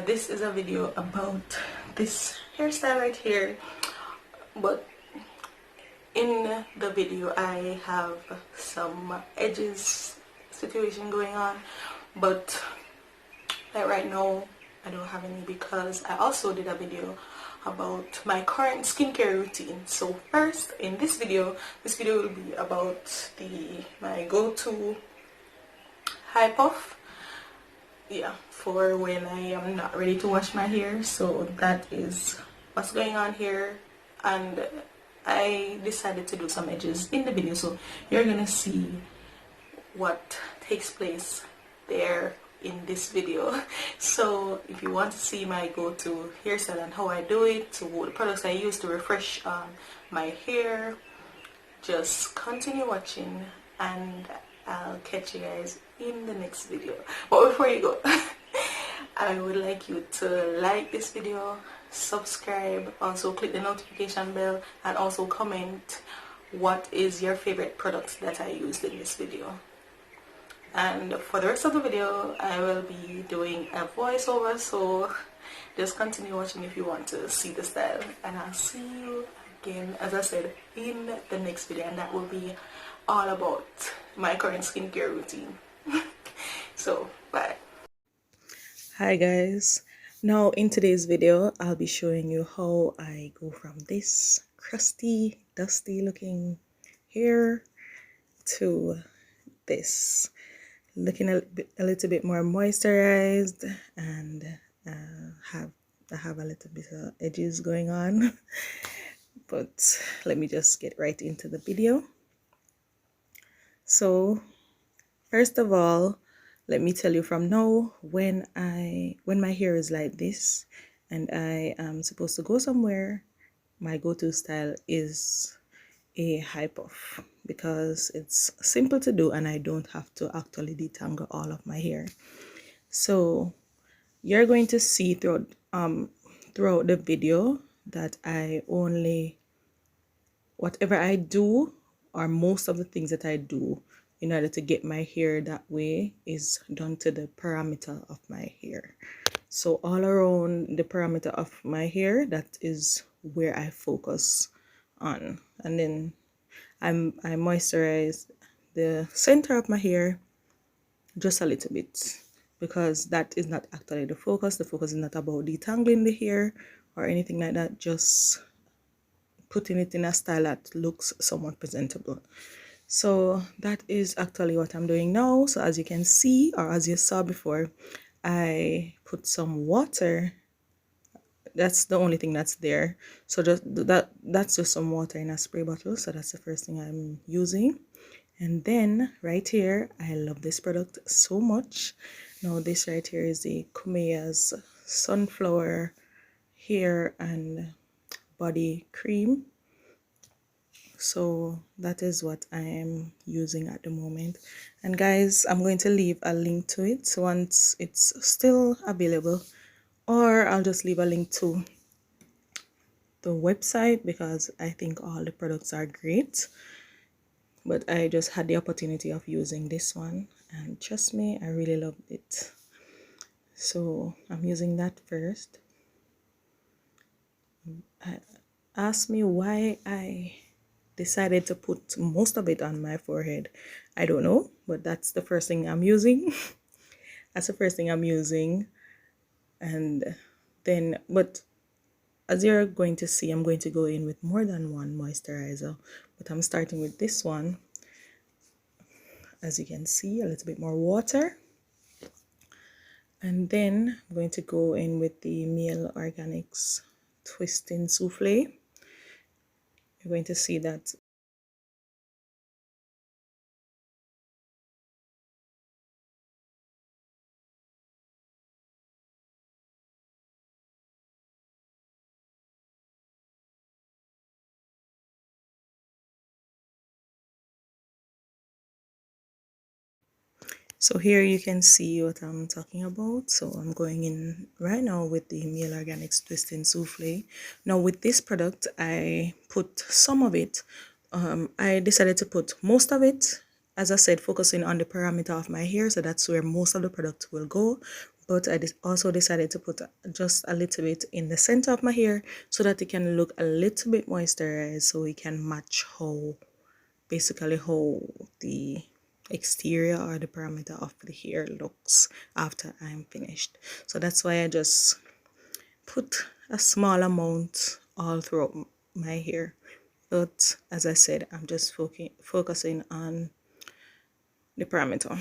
This is a video about this hairstyle right here, but in the video I have some edges situation going on, but like right now I don't have any because I also did a video about my current skincare routine. So first, in this video will be about my go-to high puff, yeah, for when I am not ready to wash my hair. So that is what's going on here, and I decided to do some edges in the video, so you're gonna see what takes place there in this video. So if you want to see my go-to hairstyle and how I do it, so what products I use to refresh my hair, just continue watching and I'll catch you guys in the next video. But before you go, I would like you to like this video, subscribe, also click the notification bell, and also comment what is your favorite product that I used in this video. And for the rest of the video I will be doing a voiceover, so just continue watching if you want to see the style, and I'll see you again, as I said, in the next video, and that will be all about my current skincare routine. So bye. Hi guys, now in today's video I'll be showing you how I go from this crusty, dusty looking hair to this looking a little bit more moisturized, and I have a little bit of edges going on. But let me just get right into the video. So first of all, let me tell you from now, when my hair is like this and I am supposed to go somewhere, my go-to style is a high puff, because it's simple to do and I don't have to actually detangle all of my hair. So you're going to see throughout the video that I only, whatever I do, or most of the things that I do in order to get my hair that way, is done to the perimeter of my hair. So all around the perimeter of my hair, that is where I focus on, and then I moisturize the center of my hair just a little bit, because that is not actually the focus. The focus is not about detangling the hair or anything like that, just putting it in a style that looks somewhat presentable. So that is actually what I'm doing now. So as you can see, or as you saw before, I put some water. That's the only thing that's there. So just that's just some water in a spray bottle. So that's the first thing I'm using. And then right here, I love this product so much. Now this right here is the Kumeya's sunflower hair and body cream. So that is what I am using at the moment. And guys, I'm going to leave a link to it once it's still available, or I'll just leave a link to the website, because I think all the products are great. But I just had the opportunity of using this one, and trust me, I really loved it. So I'm using that first. Ask me why I decided to put most of it on my forehead. I don't know, but that's the first thing I'm using. That's the first thing I'm using. And then, but as you're going to see, I'm going to go in with more than one moisturizer, but I'm starting with this one. As you can see, a little bit more water. And then I'm going to go in with the Miel Organics Twisting Souffle. You're going to see that so here you can see what I'm talking about. So I'm going in right now with the Miel Organics Twisting Souffle. Now with this product, I put some of it. I decided to put most of it, as I said, focusing on the perimeter of my hair. So that's where most of the product will go, but I also decided to put just a little bit in the center of my hair so that it can look a little bit moisturized, so it can match how basically how the exterior or the perimeter of the hair looks after I'm finished. So that's why I just put a small amount all throughout my hair, but as I said, I'm just focusing on the perimeter.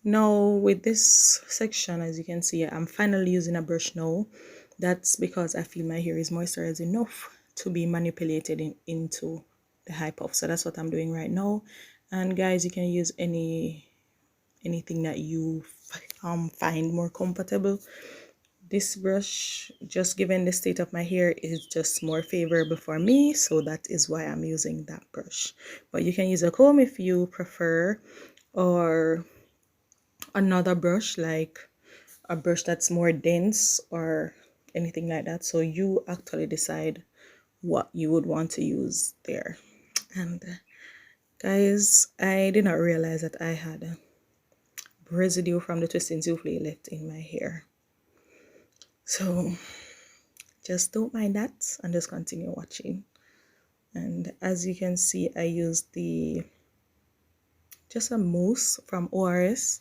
Now with this section, as you can see, I'm finally using a brush now. That's because I feel my hair is moisturized enough to be manipulated into the high puff. So that's what I'm doing right now. And guys, you can use anything that you find more comfortable. This brush, just given the state of my hair, is just more favorable for me, so that is why I'm using that brush. But you can use a comb if you prefer, or another brush, like a brush that's more dense or anything like that. So you actually decide what you would want to use there. And guys, I did not realize that I had residue from the twisting souffle left in my hair. So just don't mind that and just continue watching. And as you can see, I used just a mousse from ORS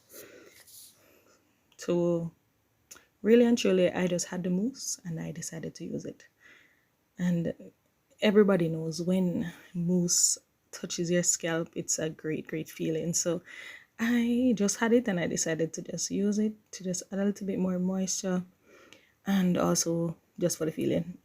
to really and truly, I just had the mousse and I decided to use it. And everybody knows when mousse touches your scalp, it's a great feeling. So I just had it and I decided to just use it to just add a little bit more moisture and also just for the feeling.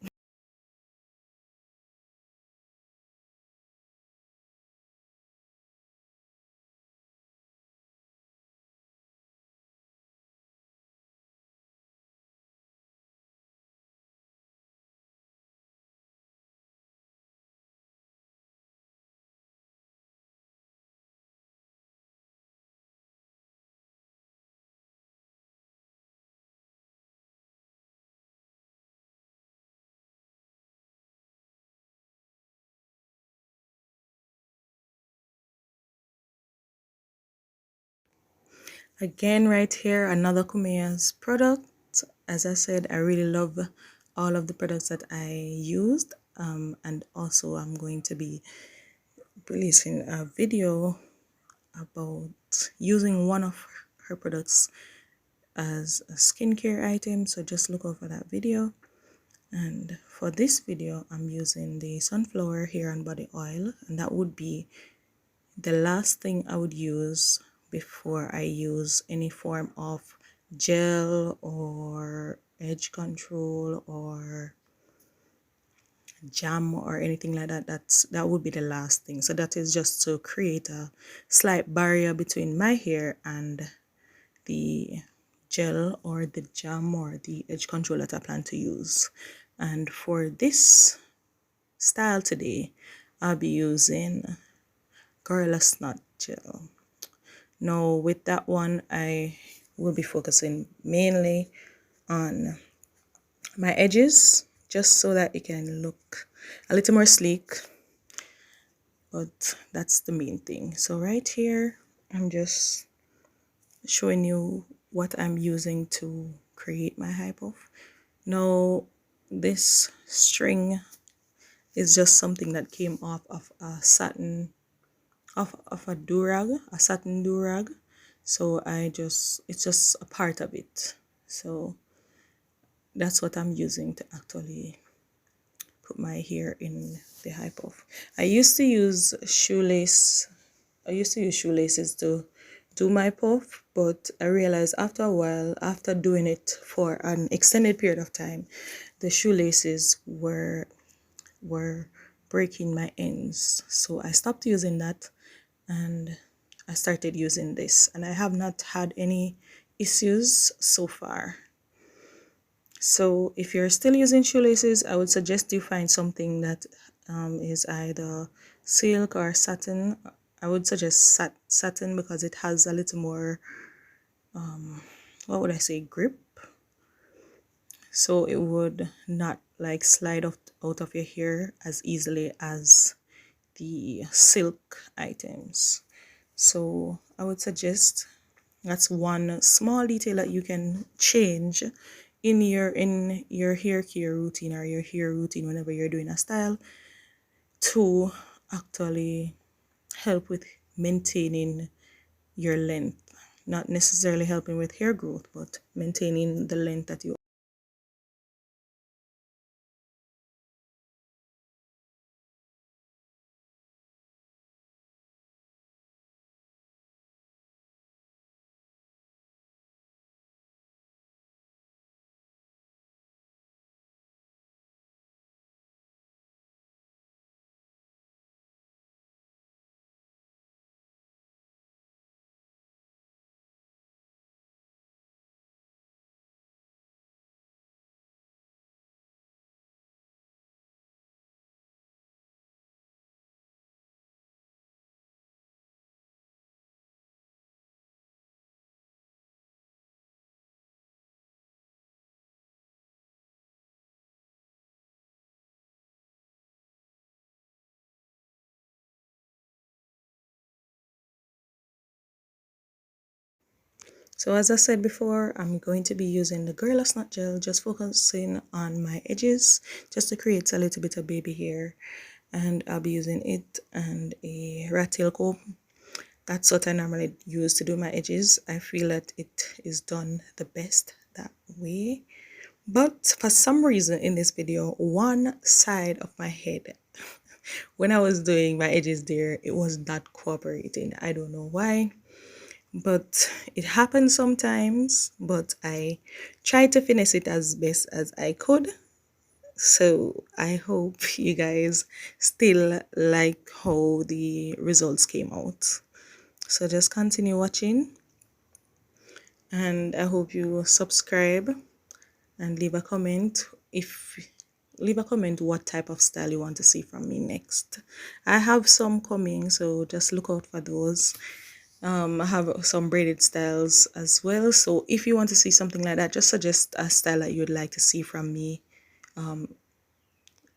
Again, right here, another Kumia's product. As I said, I really love all of the products that I used, and also I'm going to be releasing a video about using one of her products as a skincare item, so just look out for that video. And for this video, I'm using the sunflower hair and body oil, and that would be the last thing I would use before I use any form of gel or edge control or jam or anything like that. That would be the last thing. So that is just to create a slight barrier between my hair and the gel or the jam or the edge control that I plan to use. And for this style today, I'll be using Gorilla Snot Gel. Now with that one, I will be focusing mainly on my edges, just so that it can look a little more sleek, but that's the main thing. So right here, I'm just showing you what I'm using to create my high puff. Now this string is just something that came off of a satin, of a durag, a satin durag. So it's just a part of it. So that's what I'm using to actually put my hair in the high puff. I used to use shoelaces to do my puff, but I realized after a while, after doing it for an extended period of time, the shoelaces were breaking my ends. So I stopped using that and I started using this, and I have not had any issues so far. So if you're still using shoelaces, I would suggest you find something that is either silk or satin. I would suggest satin because it has a little more, what would I say, grip. So it would not like slide off out of your hair as easily as the silk items. So I would suggest that's one small detail that you can change in your hair care routine or your hair routine whenever you're doing a style to actually help with maintaining your length. Not necessarily helping with hair growth, but maintaining the length that you. So as I said before, I'm going to be using the Gorilla Snot Gel, just focusing on my edges, just to create a little bit of baby hair. And I'll be using it and a rat tail comb. That's what I normally use to do my edges. I feel that it is done the best that way. But for some reason in this video, one side of my head, when I was doing my edges there, it was not cooperating. I don't know why, but it happens sometimes. But I tried to finish it as best as I could. So I hope you guys still like how the results came out. So just continue watching, and I hope you subscribe and leave a comment what type of style you want to see from me next. I have some coming, so just look out for those. I have some braided styles as well, so if you want to see something like that, just suggest a style that you'd like to see from me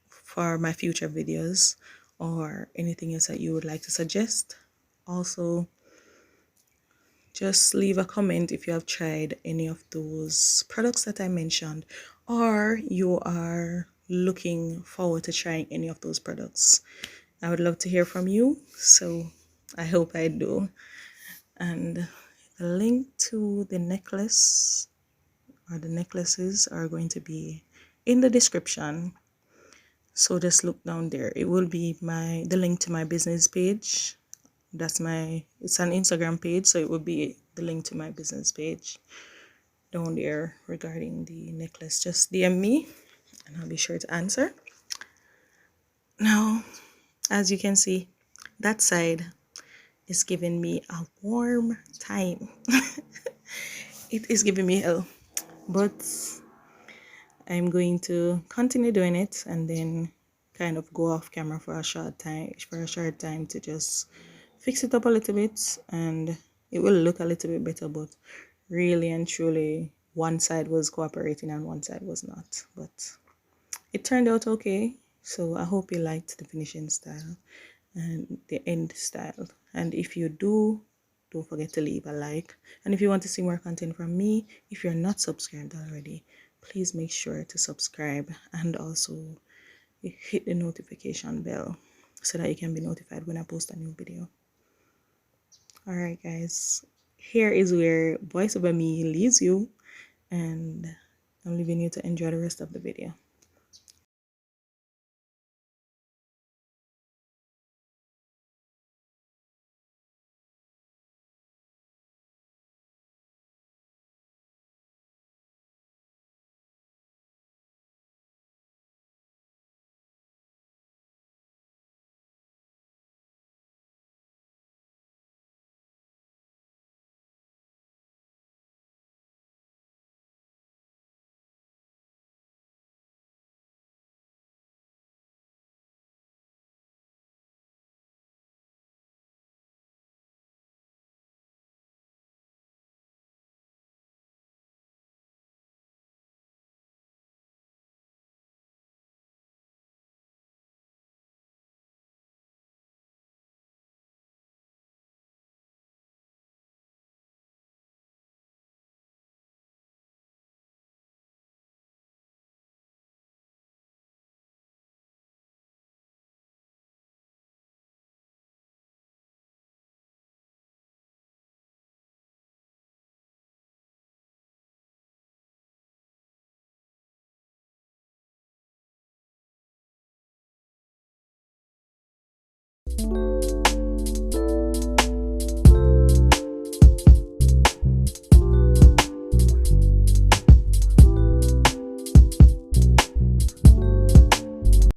for my future videos, or anything else that you would like to suggest. Also, just leave a comment if you have tried any of those products that I mentioned, or you are looking forward to trying any of those products. I would love to hear from you, so I hope I do. And the link to the necklace or the necklaces are going to be in the description, so just look down there. It will be the link to my business page. It's an Instagram page, so it will be the link to my business page down there regarding the necklace. Just DM me and I'll be sure to answer. Now, as you can see, that side is giving me a warm time. It is giving me hell, but I'm going to continue doing it and then kind of go off camera for a short time to just fix it up a little bit, and it will look a little bit better. But really and truly, one side was cooperating and one side was not, but it turned out okay. So I hope you liked the finishing style and the end style, and if you do, don't forget to leave a like. And if you want to see more content from me, if you're not subscribed already, please make sure to subscribe and also hit the notification bell so that you can be notified when I post a new video. Alright guys, here is where voice over me leaves you, and I'm leaving you to enjoy the rest of the video.